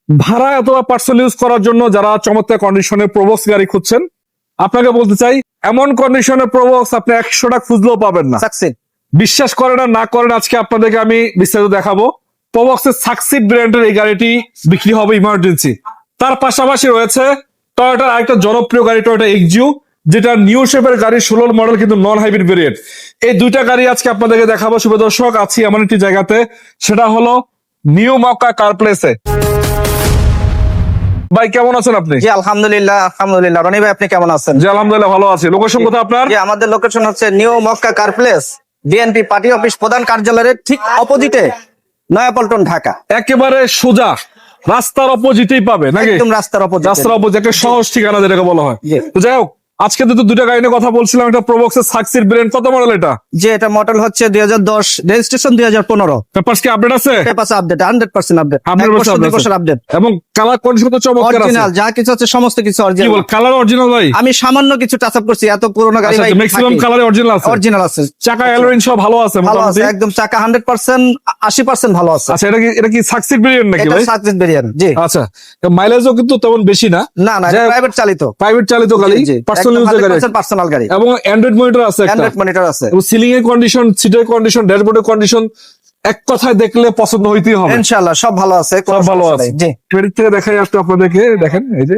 ভাড়া অথবা personal use করার জন্য যারা চমৎকার কন্ডিশনের প্রোবক্স গাড়ি খুঁজছেন, আপনাকে বলতে চাই এমন কন্ডিশনের প্রোবক্স আপনি 100টা খুঁজলেও পাবেন না। সাকসেস বিশ্বাস করেন আর না করেন, আজকে আপনাদেরকে আমি বিস্তারিত দেখাবো। প্রোবক্সের সাকসিড ব্র্যান্ডের এই গাড়িটি বিক্রি হবে ইমার্জেন্সি। তার পাশাপাশি রয়েছে টয়োটার আরেকটা জনপ্রিয় গাড়ি, টয়োটা এক্সিও, যেটা নিউ শেপের গাড়ি, 16 মডেল কিন্তু নন হাইব্রিড ভেরিয়েন্ট। এই দুইটা গাড়ি আজকে আপনাদেরকে দেখাবো। শুভ দর্শক, আছি এমন একটি জায়গাতে, সেটা হলো নিউ মক্কা কার প্লেসে। ভাই কেমন আছেন আপনি? জি আলহামদুলিল্লাহ রনি ভাই, আপনি কেমন আছেন? জি আলহামদুলিল্লাহ ভালো আছি। লোকেশন কোথায় আপনার? জি, আমাদের লোকেশন হচ্ছে new Mecca car place, BNP party office প্রধান কার্যালয়ের ঠিক অপোজিটে, নয়াপল্টন, ঢাকা। একেবারে সোজা রাস্তার অপোজিটেই পাবে নাকি? একদম রাস্তার অপোজিট। রাস্তার অপোজিট, একটা সহজ ঠিকানা যেটাকে বলা হয়। জি। তো যাই হোক, আজকে তো দুটা গাড়ি নিয়ে কথা বলছিলাম। একটা প্রোবক্সের সাকসিড ব্র্যান্ড, কত মডেল এটা? যে এটা মডেল হচ্ছে 2010, রেজিস্ট্রেশন 2015। পেপারস কি আপডেট আছে? Papers update 100% update, 100% update. এবং কালার কন্ডিশন তো চমৎকার আছে। অরিজিনাল যা কিছু আছে সমস্ত কিছু কি অরিজিনাল। বল, কালার অরিজিনাল ভাই? আমি সামান্য কিছু টাচ আপ করছি, এত পুরোনো গাড়ি ভাই। ম্যাক্সিমাম কালার অরিজিনাল আছে। অরিজিনাল আছে, চাকা অ্যালোরিং সব ভালো আছে ভালো আছে, মোটামুটি। একদম চাকা 100%, 80% ভালো আছে। আচ্ছা, এটা কি সাকসিড ব্র্যান্ড নাকি এটা ভাই? Success variant. জি। আচ্ছা, মাইলেজও কিন্তু তেমন বেশি না। না, যাই হোক, প্রাইভেট চালিত। প্রাইভেট চালিত গাড়ি, পার্সোনাল ইউজের গাড়ি, পার্সোনাল গাড়ি এবং অ্যান্ড্রয়েড মনিটর আছে একটা, অ্যান্ড্রয়েড মনিটর আছে। এবং সিলিং এর কন্ডিশন, সিটের কন্ডিশন, ড্যাশবোর্ডের কন্ডিশন, এক কথায় দেখলে পছন্দ হইতেই হবে। ইনশাআল্লাহ সব ভালো আছে, কোনো সব ভালো সমস্যা আছে। নাই। জি। ক্রেডিট থেকে দেখাই আসতে আপনাদেরকে, দেখেন এই যে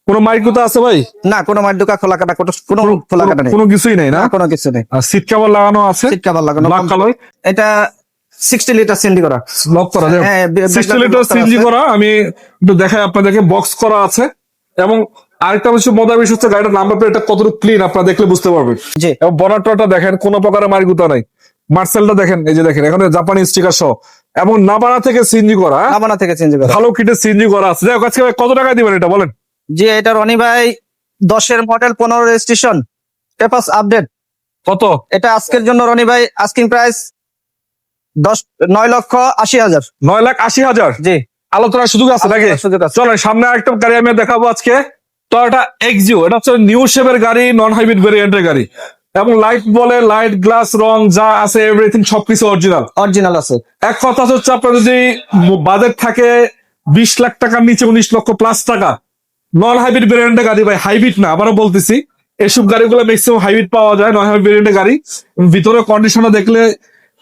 কোনো মাইক কোথা আছে ভাই? না, কোনো মাইর দোকান খোলা কাটা, কোনো খোলা কাটা নেই, কোনো কিছুই নাই না? কোনো কিছু নেই। আর সিট কভার লাগানো আছে, সিট কভার লাগানো, ব্ল্যাক কালার, এটা 60 লিটার সিএনজি করা, লক করা যায়। হ্যাঁ, 60 লিটার সিএনজি করা। আমি একটু দেখাই আপনাদেরকে, বক্স করা আছে। এবং আরেকটা বিষয়, মজার বিষয় হচ্ছে গাড়িটার নাম্বার প্লেটটা কতটুকু ক্লিন আপনারা দেখলে বুঝতে পারবেন। জি। এবং বনারটা দেখেন, কোনো প্রকারের মারিগুতা নাই। মার্সেলটা দেখেন, এই যে দেখেন, এখানে জাপানি স্টিকার সহ, এবং নাবানা থেকে সিএনজি করা, নাবানা থেকে সিএনজি করা, ভালো কিটের সিএনজি করা আছে। যাই হোক, আজকে ভাই কত টাকা দিবেন এটা বলেন? জি। এটা রনি ভাই 10 এর মডেল, 15 রেজিস্ট্রেশন, পেপারস আপডেট। কত? এটা আজকের জন্য রনি ভাই আস্কিং প্রাইস 9,80,000। 9,80,000? জি। আলোচনার সুযোগ আছে নাকি? আলোচনার সুযোগ আছে। চলেন, সামনে আরেকটা গাড়ি আমি দেখাবো আজকে, টয়োটা এক্সিও। এটা হচ্ছে নিউ শেপের গাড়ি, নন হাইব্রিড ভেরিয়েন্টের গাড়ি, এবং লাইট বলে লাইট, গ্লাস, রং যা আছে এভরিথিং সবকিছু অরিজিনাল। অরিজিনাল আছে। এক কথা হচ্ছে, আপনার যদি বাজেট থাকে 20 লাখ টাকার নিচে, 19 লক্ষ প্লাস টাকা, নন হাইব্রিড ভেরিয়েন্টের গাড়ি ভাই, হাইব্রিড না, আবারও বলতেছি, এসব গাড়িগুলো ম্যাক্সিমাম হাইব্রিড পাওয়া যায়, নন হাইব্রিড ভেরিয়েন্টের গাড়ি। ভিতরে কন্ডিশনটা দেখলে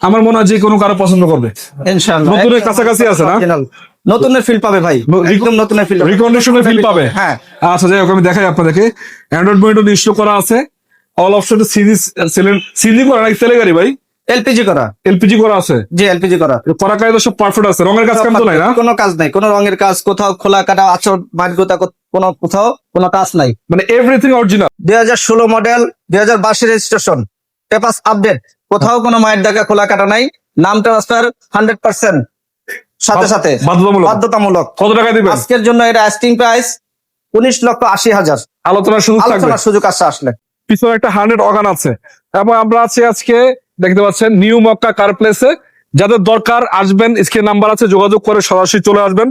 আমার মনে হয় যে কোনো কারো পছন্দ করবে। ইনশাআল্লাহ নতুনের কাছাকাছি আছে না? অরিজিনাল নতুনের ফিল পাবে ভাই, একদম নতুনের ফিল, রিকন্ডিশনের ফিল পাবে। হ্যাঁ। আচ্ছা, যাই হোক, আমি দেখাই আপনাদেরকে। অ্যান্ড্রয়েড মনিটর ইনস্টল করা আছে, অল অপশন সিজি করা নাকি তেলে গাড়ি ভাই? এলপিজি করা। এলপিজি করা আছে? জি, এলপিজি করা। করা কাজ সব পারফেক্ট আছে, রঙের কাজ কাম তো নাই না? কোনো কাজ নাই, কোনো রঙের কাজ, কোথাও খোলা কাটা আচর মারগোতা, কোথাও কোনো কাজ নাই, মানে everything original. 2016 model, 2022 registration, papers update, কোথাও কোনো মায়ের দেখা খোলা কাটা নাই। নাম ট্রান্সফার 100%, সাথে সাথে বাধ্যতামূলক। কত টাকা দিবেন আজকের জন্য? এটা আস্কিং প্রাইস 19,80,000। আলোচনার সুযোগ থাকবে। আলোচনার সুযোগ আসলে। পিছনে একটা 100 অগান আছে। এবং আমরা আছি আজকে, দেখতে পাচ্ছেন, নিউ মক্কা কার প্লেসে। যাদের দরকার আসবেন, স্ক্রিন নাম্বার আছে, যোগাযোগ করে সরাসরি চলে আসবেন।